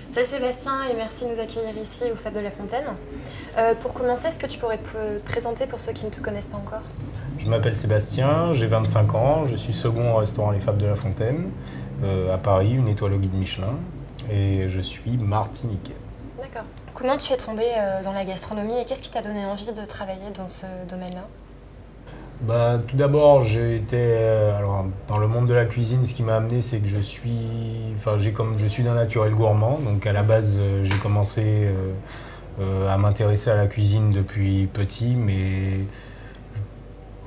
Salut Sébastien et merci de nous accueillir ici au Fab de la Fontaine. Pour commencer, est-ce que tu pourrais te présenter pour ceux qui ne te connaissent pas encore? Je m'appelle Sébastien, j'ai 25 ans, je suis second au restaurant Les Fables de la Fontaine, à Paris, une étoile au guide Michelin, et je suis martiniquais. D'accord. Comment tu es tombé dans la gastronomie et qu'est-ce qui t'a donné envie de travailler dans ce domaine-là? Tout d'abord, j'ai été alors, dans le monde de la cuisine. Ce qui m'a amené, c'est que je suis d'un naturel gourmand. Donc à la base, j'ai commencé à m'intéresser à la cuisine depuis petit, mais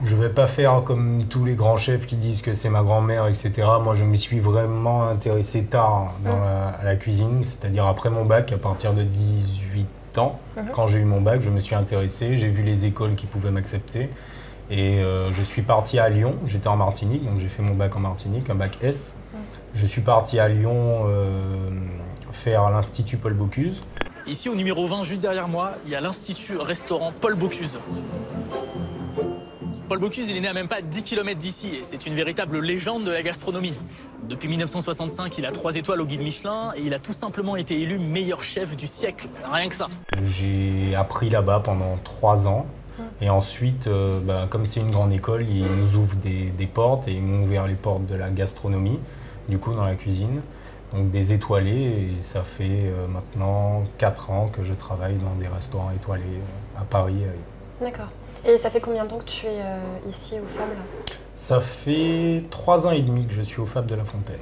je ne vais pas faire comme tous les grands chefs qui disent que c'est ma grand-mère, etc. Moi, je me suis vraiment intéressé tard à la cuisine, c'est-à-dire après mon bac, à partir de 18 ans. Quand j'ai eu mon bac, je me suis intéressé, j'ai vu les écoles qui pouvaient m'accepter. Et je suis parti à Lyon, j'étais en Martinique, donc j'ai fait mon bac en Martinique, un bac S. Je suis parti à Lyon faire l'Institut Paul Bocuse. Ici au numéro 20, juste derrière moi, il y a l'Institut Restaurant Paul Bocuse. Paul Bocuse, il est né à même pas 10 km d'ici et c'est une véritable légende de la gastronomie. Depuis 1965, il a 3 étoiles au guide Michelin et il a tout simplement été élu meilleur chef du siècle, rien que ça. J'ai appris là-bas pendant 3 ans. Et ensuite, comme c'est une grande école, ils nous ouvrent des portes et ils m'ont ouvert les portes de la gastronomie, du coup dans la cuisine, donc des étoilés. Et ça fait maintenant 4 ans que je travaille dans des restaurants étoilés à Paris. D'accord. Et ça fait combien de temps que tu es ici au Fab là? Ça fait 3 ans et demi que je suis au Fab de la Fontaine.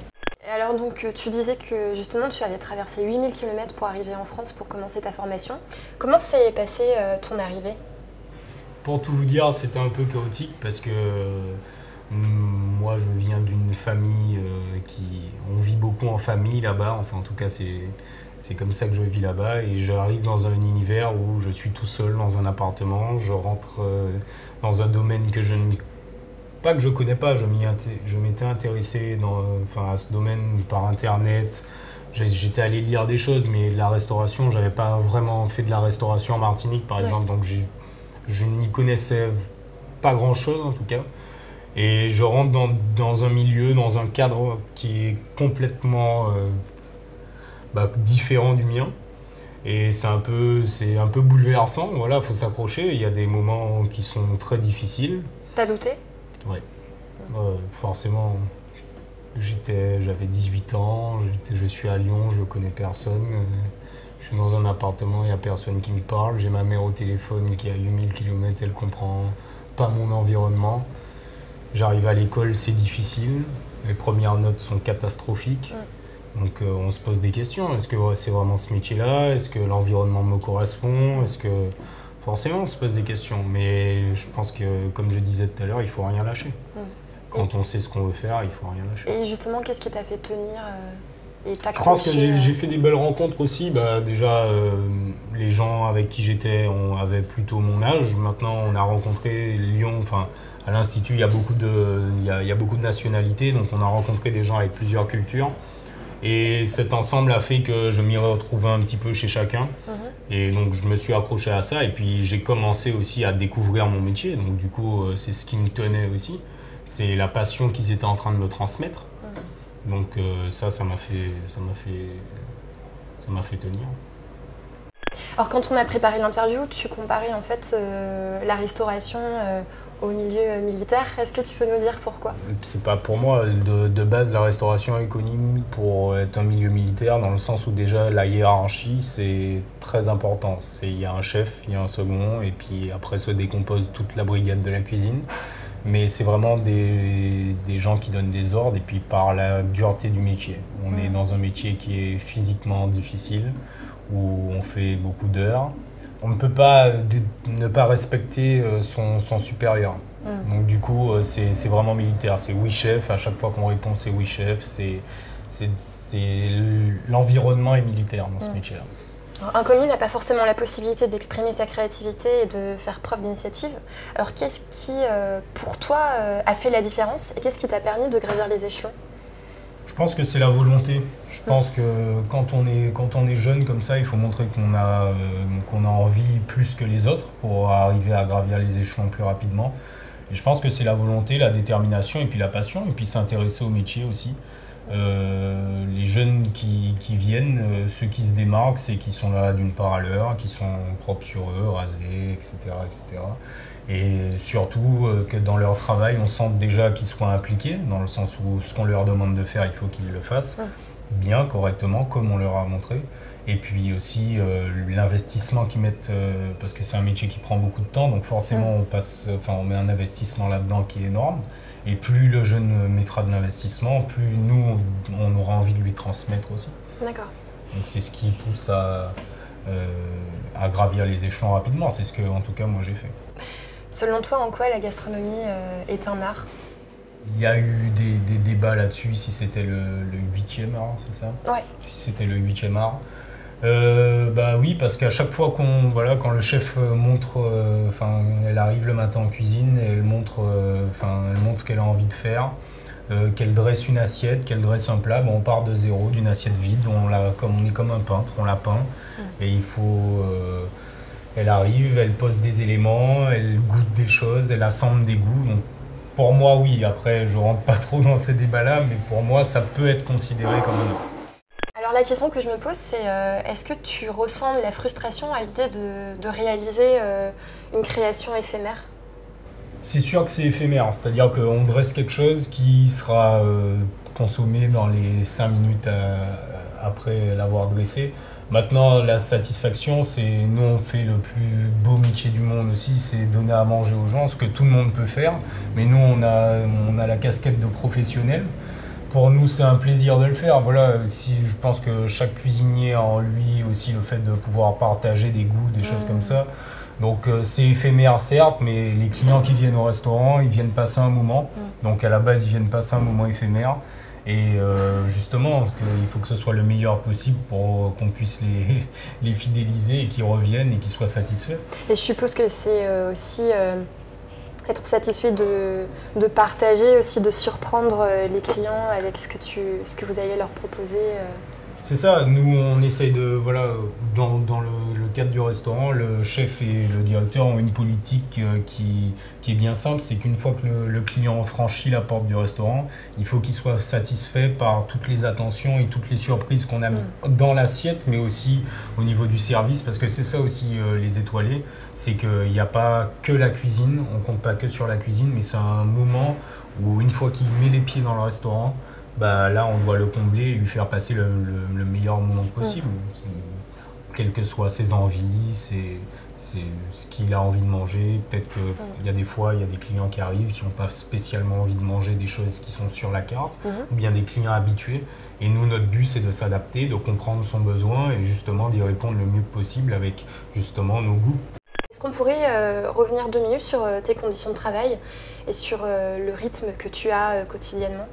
Et alors donc tu disais que justement tu avais traversé 8000 km pour arriver en France pour commencer ta formation. Comment s'est passée ton arrivée? Pour tout vous dire, c'était un peu chaotique parce que moi, je viens d'une famille on vit beaucoup en famille là-bas. Enfin, en tout cas, c'est comme ça que je vis là-bas. Et j'arrive dans un univers où je suis tout seul dans un appartement. Je rentre dans un domaine que pas que je connais pas. Je m'étais intéressé à ce domaine par Internet. J'étais allé lire des choses, mais la restauration, j'avais pas vraiment fait de la restauration en Martinique, par exemple. Donc, je n'y connaissais pas grand-chose en tout cas. Et je rentre dans un milieu, dans un cadre qui est complètement différent du mien. Et c'est un peu bouleversant, voilà, faut s'accrocher. Il y a des moments qui sont très difficiles. T'as douté? Ouais. Forcément. J'avais 18 ans, je suis à Lyon, je connais personne. Je suis dans un appartement, il n'y a personne qui me parle. J'ai ma mère au téléphone qui a 8000 km, elle comprend pas mon environnement. J'arrive à l'école, c'est difficile. Les premières notes sont catastrophiques. Donc on se pose des questions. Est-ce que c'est vraiment ce métier-là? Est-ce que l'environnement me correspond? Forcément, on se pose des questions. Mais je pense que, comme je disais tout à l'heure, il ne faut rien lâcher. Quand on sait ce qu'on veut faire, il ne faut rien lâcher. Et justement, qu'est-ce qui t'a fait tenir et t'accrocher? Je pense que j'ai fait des belles rencontres aussi. Déjà, les gens avec qui j'étais avaient plutôt mon âge. Maintenant, on a rencontré Lyon. À l'Institut, il y a beaucoup de nationalités. Donc, on a rencontré des gens avec plusieurs cultures. Et cet ensemble a fait que je m'y retrouvais un petit peu chez chacun. Et donc, je me suis accroché à ça. Et puis, j'ai commencé aussi à découvrir mon métier. Donc, du coup, c'est ce qui me tenait aussi. C'est la passion qu'ils étaient en train de me transmettre. Donc ça m'a fait tenir. Alors quand on a préparé l'interview, tu comparais en fait la restauration au milieu militaire. Est-ce que tu peux nous dire pourquoi? C'est pas pour moi. De base, la restauration est connue pour être un milieu militaire dans le sens où déjà la hiérarchie c'est très important. Il y a un chef, il y a un second et puis après se décompose toute la brigade de la cuisine. Mais c'est vraiment des gens qui donnent des ordres et puis par la dureté du métier. On est dans un métier qui est physiquement difficile, où on fait beaucoup d'heures. On ne peut pas ne pas respecter son supérieur. Donc du coup, c'est vraiment militaire. C'est oui chef, à chaque fois qu'on répond c'est oui chef. L'environnement est militaire dans ce métier-là. Un commis n'a pas forcément la possibilité d'exprimer sa créativité et de faire preuve d'initiative. Alors qu'est-ce qui, pour toi, a fait la différence et qu'est-ce qui t'a permis de gravir les échelons? Je pense que c'est la volonté. Je pense que quand on est jeune comme ça, il faut montrer qu'on a envie plus que les autres pour arriver à gravir les échelons plus rapidement. Et je pense que c'est la volonté, la détermination et puis la passion et puis s'intéresser au métier aussi. Les jeunes qui viennent, ceux qui se démarquent, c'est qu'ils sont là d'une part à l'heure, qui sont propres sur eux, rasés, etc. etc. Et surtout que dans leur travail, on sente déjà qu'ils soient impliqués, dans le sens où ce qu'on leur demande de faire, il faut qu'ils le fassent bien, correctement, comme on leur a montré. Et puis aussi l'investissement qu'ils mettent, parce que c'est un métier qui prend beaucoup de temps, donc forcément on met un investissement là-dedans qui est énorme. Et plus le jeune mettra de l'investissement, plus nous, on aura envie de lui transmettre aussi. D'accord. Donc c'est ce qui pousse à gravir les échelons rapidement. C'est ce que, en tout cas, moi j'ai fait. Selon toi, en quoi la gastronomie est un art? Il y a eu des débats là-dessus, si c'était le 8e art, c'est ça? Ouais. Si c'était le 8e art. Bah oui, parce qu'à chaque fois quand le chef montre, elle arrive le matin en cuisine et elle montre ce qu'elle a envie de faire, qu'elle dresse une assiette, qu'elle dresse un plat, on part de zéro, d'une assiette vide, on est comme un peintre, on la peint, et il faut, elle arrive, elle pose des éléments, elle goûte des choses, elle assemble des goûts. Donc, pour moi, oui, après je rentre pas trop dans ces débats-là, mais pour moi ça peut être considéré comme un art. Alors la question que je me pose, c'est est-ce que tu ressens de la frustration à l'idée de réaliser une création éphémère? C'est sûr que c'est éphémère, c'est-à-dire qu'on dresse quelque chose qui sera consommé dans les 5 minutes après l'avoir dressé. Maintenant, la satisfaction, c'est nous on fait le plus beau métier du monde aussi, c'est donner à manger aux gens, ce que tout le monde peut faire, mais nous on a la casquette de professionnel. Pour nous, c'est un plaisir de le faire. Voilà, je pense que chaque cuisinier a en lui aussi le fait de pouvoir partager des goûts, des choses comme ça. Donc c'est éphémère certes, mais les clients qui viennent au restaurant, ils viennent passer un moment. Donc à la base, ils viennent passer un moment éphémère. Et justement, il faut que ce soit le meilleur possible pour qu'on puisse les fidéliser et qu'ils reviennent et qu'ils soient satisfaits. Et je suppose que c'est aussi être satisfait de partager, aussi de surprendre les clients avec ce que vous allez leur proposer. C'est ça, nous on essaye de, dans le cadre du restaurant, le chef et le directeur ont une politique qui est bien simple, c'est qu'une fois que le client franchit la porte du restaurant, il faut qu'il soit satisfait par toutes les attentions et toutes les surprises qu'on a mis dans l'assiette, mais aussi au niveau du service, parce que c'est ça aussi les étoilés, c'est qu'il n'y a pas que la cuisine, on ne compte pas que sur la cuisine, mais c'est un moment où une fois qu'il met les pieds dans le restaurant, là on doit le combler et lui faire passer le meilleur moment possible, quelles que soient ses envies, c'est ce qu'il a envie de manger. Peut-être qu'il y a des fois, il y a des clients qui arrivent qui n'ont pas spécialement envie de manger des choses qui sont sur la carte, ou bien des clients habitués. Et nous, notre but, c'est de s'adapter, de comprendre son besoin et justement d'y répondre le mieux possible avec justement nos goûts. Est-ce qu'on pourrait revenir 2 minutes sur tes conditions de travail et sur le rythme que tu as quotidiennement?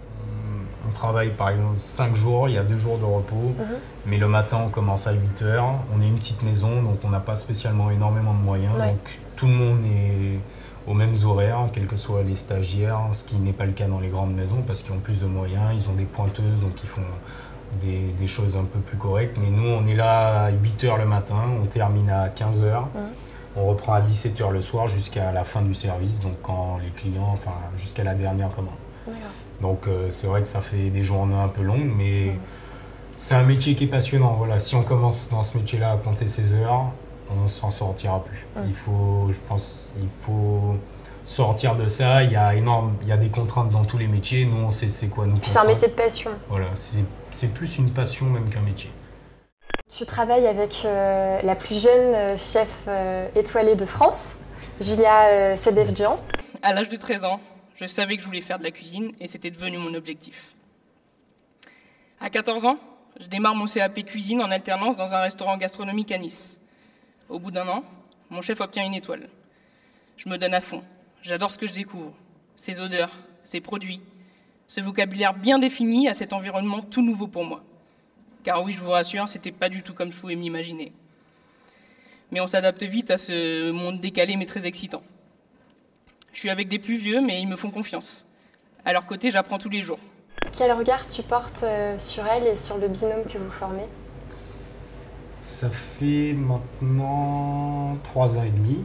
On travaille par exemple 5 jours, il y a 2 jours de repos, mais le matin on commence à 8 h. On est une petite maison, donc on n'a pas spécialement énormément de moyens. Donc tout le monde est aux mêmes horaires, quels que soient les stagiaires, ce qui n'est pas le cas dans les grandes maisons parce qu'ils ont plus de moyens, ils ont des pointeuses, donc ils font des choses un peu plus correctes. Mais nous on est là à 8 h le matin, on termine à 15 h. On reprend à 17 h le soir jusqu'à la fin du service, donc quand les clients, jusqu'à la dernière commande. Donc c'est vrai que ça fait des journées un peu longues, mais c'est un métier qui est passionnant. Voilà, si on commence dans ce métier-là à compter ses heures, on ne s'en sortira plus. Il faut sortir de ça. Il y a des contraintes dans tous les métiers. Nous, on sait c'est quoi nos contraintes. C'est un métier de passion. Voilà, c'est plus une passion même qu'un métier. Tu travailles avec la plus jeune chef étoilée de France, Julia Sedevjian. À l'âge de 13 ans, je savais que je voulais faire de la cuisine et c'était devenu mon objectif. À 14 ans, je démarre mon CAP cuisine en alternance dans un restaurant gastronomique à Nice. Au bout d'1 an, mon chef obtient une étoile. Je me donne à fond. J'adore ce que je découvre. Ses odeurs, ses produits, ce vocabulaire bien défini à cet environnement tout nouveau pour moi. Car oui, je vous rassure, c'était pas du tout comme je pouvais m'imaginer. Mais on s'adapte vite à ce monde décalé mais très excitant. Je suis avec des plus vieux, mais ils me font confiance. À leur côté, j'apprends tous les jours. Quel regard tu portes sur elle et sur le binôme que vous formez? Ça fait maintenant 3 ans et demi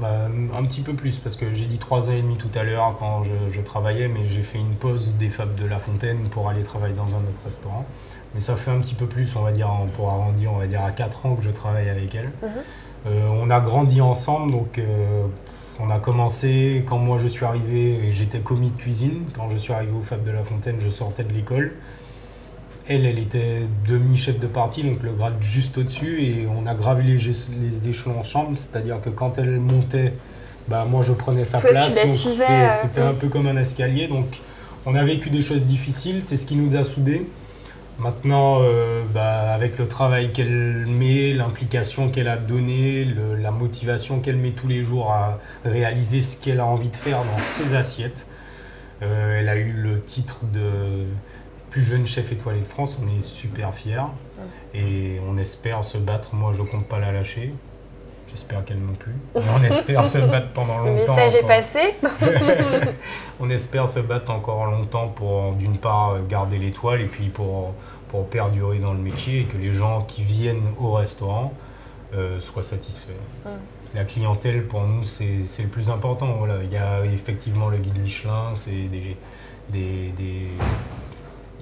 Un petit peu plus, parce que j'ai dit 3 ans et demi tout à l'heure quand je travaillais, mais j'ai fait une pause des Fables de La Fontaine pour aller travailler dans un autre restaurant. Mais ça fait un petit peu plus, on va dire, pour arrondir, on va dire à 4 ans que je travaille avec elle. On a grandi ensemble, donc on a commencé, quand moi je suis arrivé, j'étais commis de cuisine. Quand je suis arrivé aux Fables de La Fontaine, je sortais de l'école. Elle était demi-chef de partie, donc le grade juste au-dessus, et on a gravi les échelons ensemble, c'est-à-dire que quand elle montait, moi je prenais sa place, donc c'était un peu comme un escalier, donc on a vécu des choses difficiles, c'est ce qui nous a soudés. Maintenant, avec le travail qu'elle met, l'implication qu'elle a donnée, la motivation qu'elle met tous les jours à réaliser ce qu'elle a envie de faire dans ses assiettes, elle a eu le titre de plus jeune chef étoilé de France, on est super fiers et on espère se battre. Moi je compte pas la lâcher, j'espère qu'elle non plus, mais on espère se battre pendant longtemps. Le message est passé. On espère se battre encore longtemps pour d'une part garder l'étoile et puis pour perdurer dans le métier et que les gens qui viennent au restaurant soient satisfaits. La clientèle pour nous c'est le plus important. Voilà. Il y a effectivement le guide Michelin, c'est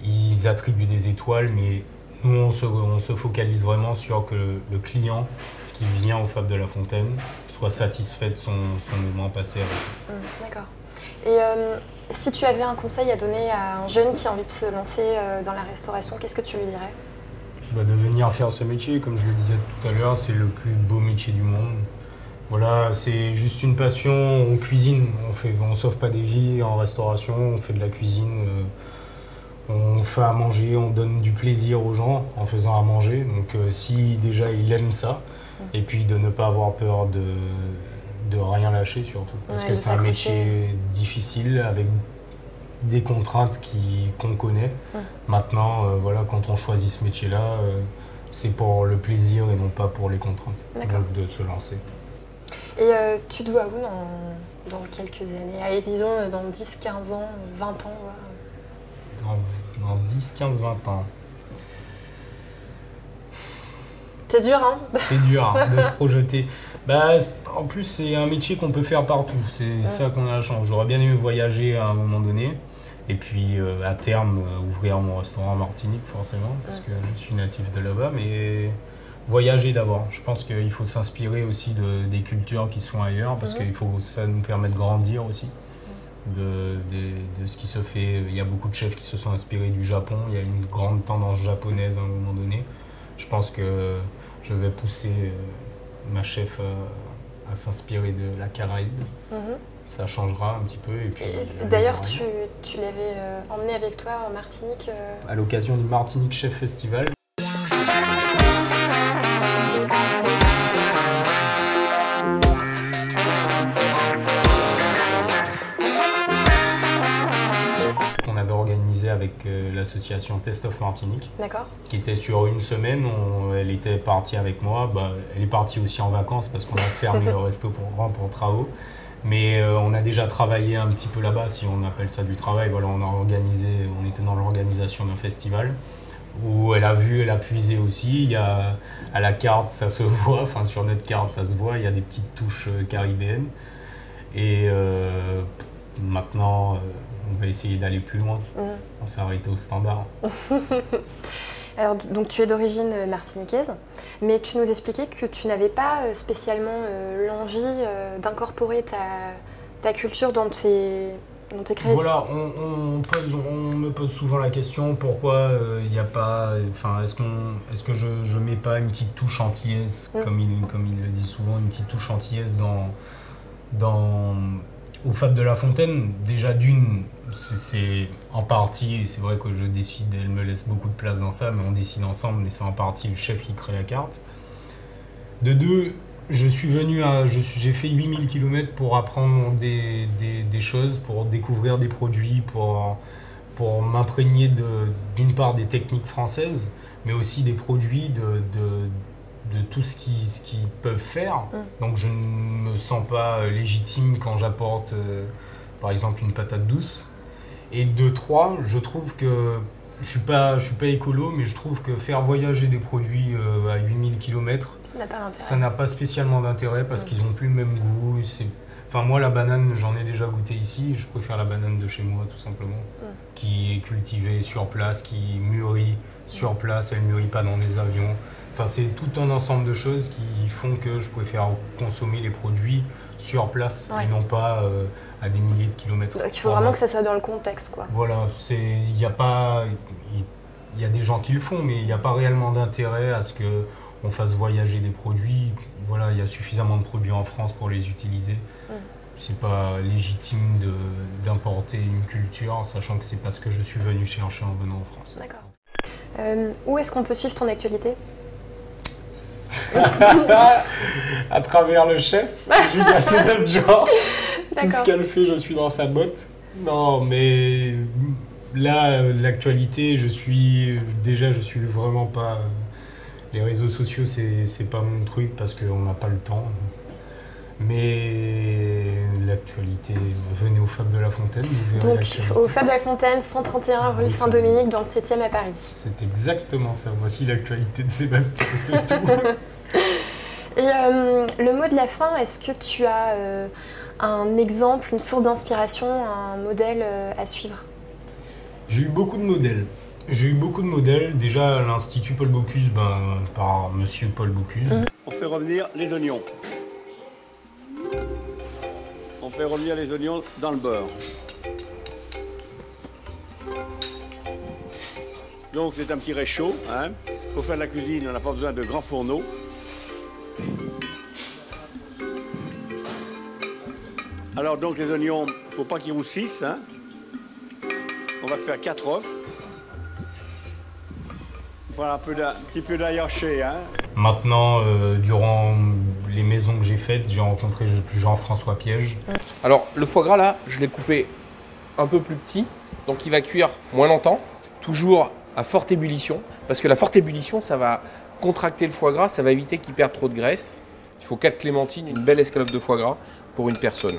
ils attribuent des étoiles, mais nous, on se focalise vraiment sur que le client qui vient aux Fables de La Fontaine soit satisfait de son moment passé avec eux. D'accord. Et si tu avais un conseil à donner à un jeune qui a envie de se lancer dans la restauration, qu'est-ce que tu lui dirais ? De venir faire ce métier, comme je le disais tout à l'heure, c'est le plus beau métier du monde. Voilà, c'est juste une passion, on cuisine, on sauve pas des vies en restauration, on fait de la cuisine. On fait à manger, on donne du plaisir aux gens en faisant à manger. Donc si déjà il aime ça, et puis de ne pas avoir peur de rien lâcher surtout. Parce que c'est un métier difficile avec des contraintes qu'on connaît. Maintenant, quand on choisit ce métier-là, c'est pour le plaisir et non pas pour les contraintes. Donc de se lancer. Et tu te vois où dans quelques années ? Allez, disons dans 10, 15 ans, 20 ans Dans 10, 15, 20 ans. C'est dur, hein ? C'est dur de se projeter. En plus, c'est un métier qu'on peut faire partout. C'est ça qu'on a la chance. J'aurais bien aimé voyager à un moment donné. Et puis, à terme, ouvrir mon restaurant en Martinique, forcément, parce que je suis natif de là-bas. Mais voyager d'abord. Je pense qu'il faut s'inspirer aussi des cultures qui sont ailleurs, parce que ça nous permet de grandir aussi. De ce qui se fait. Il y a beaucoup de chefs qui se sont inspirés du Japon. Il y a une grande tendance japonaise à un moment donné. Je pense que je vais pousser ma chef à s'inspirer de la Caraïbe. Ça changera un petit peu. D'ailleurs, tu l'avais emmené avec toi en Martinique à l'occasion du Martinique Chef Festival. Avec l'association Taste of Martinique, qui était sur une semaine. Elle était partie avec moi. Elle est partie aussi en vacances parce qu'on a fermé le resto pour travaux. Mais on a déjà travaillé un petit peu là-bas, si on appelle ça du travail. Voilà, on était dans l'organisation d'un festival où elle a puisé aussi. Il y a, à la carte, ça se voit, enfin sur notre carte, ça se voit. Il y a des petites touches caribéennes. Et maintenant, on va essayer d'aller plus loin. On s'est arrêté au standard. Alors, donc tu es d'origine martiniquaise, mais tu nous expliquais que tu n'avais pas spécialement l'envie d'incorporer ta culture dans tes créations. Voilà, on me pose souvent la question pourquoi il n'y a pas. Est-ce que je mets pas une petite touche antillaise, comme il le dit souvent, une petite touche antillaise aux Fables de La Fontaine. Déjà d'une, c'est en partie, et c'est vrai que je décide, elle me laisse beaucoup de place dans ça, mais on décide ensemble, mais c'est en partie le chef qui crée la carte. De deux, j'ai fait 8000 km pour apprendre des choses, pour découvrir des produits, pour m'imprégner d'une part des techniques françaises, mais aussi des produits de tout ce qu'ils peuvent faire. Donc je ne me sens pas légitime quand j'apporte par exemple une patate douce. Et de trois, je trouve que Je suis pas écolo, mais je trouve que faire voyager des produits à 8000 km, ça n'a pas spécialement d'intérêt parce qu'ils n'ont plus le même goût. Enfin, moi, la banane, j'en ai déjà goûté ici. Je préfère la banane de chez moi, tout simplement, qui est cultivée sur place, qui mûrit sur place, elle ne mûrit pas dans des avions. Enfin, c'est tout un ensemble de choses qui font que je préfère consommer les produits sur place et non pas à des milliers de kilomètres. Donc il faut vraiment que ça soit dans le contexte, quoi. Voilà, il y a des gens qui le font, mais il n'y a pas réellement d'intérêt à ce qu'on fasse voyager des produits. Voilà, il y a suffisamment de produits en France pour les utiliser. C'est pas légitime d'importer une culture, sachant que c'est pas ce que je suis venu chercher en venant en France. D'accord. Où est-ce qu'on peut suivre ton actualité? À travers le chef, Julia Sénatjan. Tout ce qu'elle fait, je suis dans sa botte. Non, mais là, l'actualité, je suis vraiment pas... Les réseaux sociaux, c'est pas mon truc parce qu'on n'a pas le temps. Mais l'actualité, venez au Fab de la Fontaine, vous verrez. Donc au Fab de la Fontaine, 131 rue Saint-Dominique, dans le 7e à Paris. C'est exactement ça. Voici l'actualité de Sébastien, c'est tout. Et le mot de la fin, est-ce que tu as un exemple, une source d'inspiration, un modèle à suivre? J'ai eu beaucoup de modèles. Déjà à l'Institut Paul Bocuse, par monsieur Paul Bocuse. On fait revenir les oignons. On fait revenir les oignons dans le beurre. Donc c'est un petit réchaud. Pour faire de la cuisine, on n'a pas besoin de grands fourneaux. Alors donc les oignons, il ne faut pas qu'ils roussissent. On va faire 4 œufs. Voilà, un petit peu d'ail haché. Maintenant, durant les maisons que j'ai faites, j'ai rencontré Jean-François Piège. Alors le foie gras là, je l'ai coupé un peu plus petit, donc il va cuire moins longtemps, toujours à forte ébullition, parce que la forte ébullition, ça va contracter le foie gras, ça va éviter qu'il perde trop de graisse. Il faut 4 clémentines, une belle escalope de foie gras pour une personne.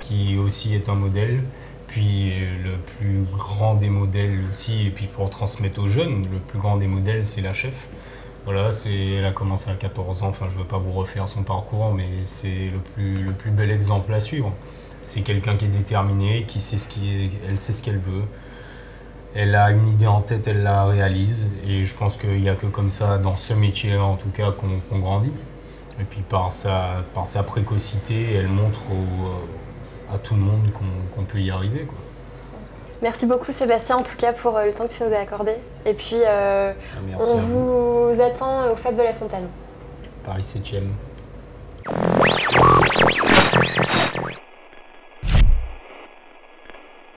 Qui aussi est un modèle. Puis le plus grand des modèles aussi, et puis pour transmettre aux jeunes, le plus grand des modèles, c'est la chef. Voilà, elle a commencé à 14 ans, enfin je ne veux pas vous refaire son parcours, mais c'est le plus bel exemple à suivre. C'est quelqu'un qui est déterminé, elle sait ce qu'elle veut. Elle a une idée en tête, elle la réalise, et je pense qu'il n'y a que comme ça, dans ce métier-là en tout cas, qu'on grandit. Et puis par sa précocité, elle montre à tout le monde qu'on peut y arriver, quoi. Merci beaucoup Sébastien en tout cas pour le temps que tu nous as accordé. Et puis merci on vous attend au Fab de la Fontaine. Paris 7e.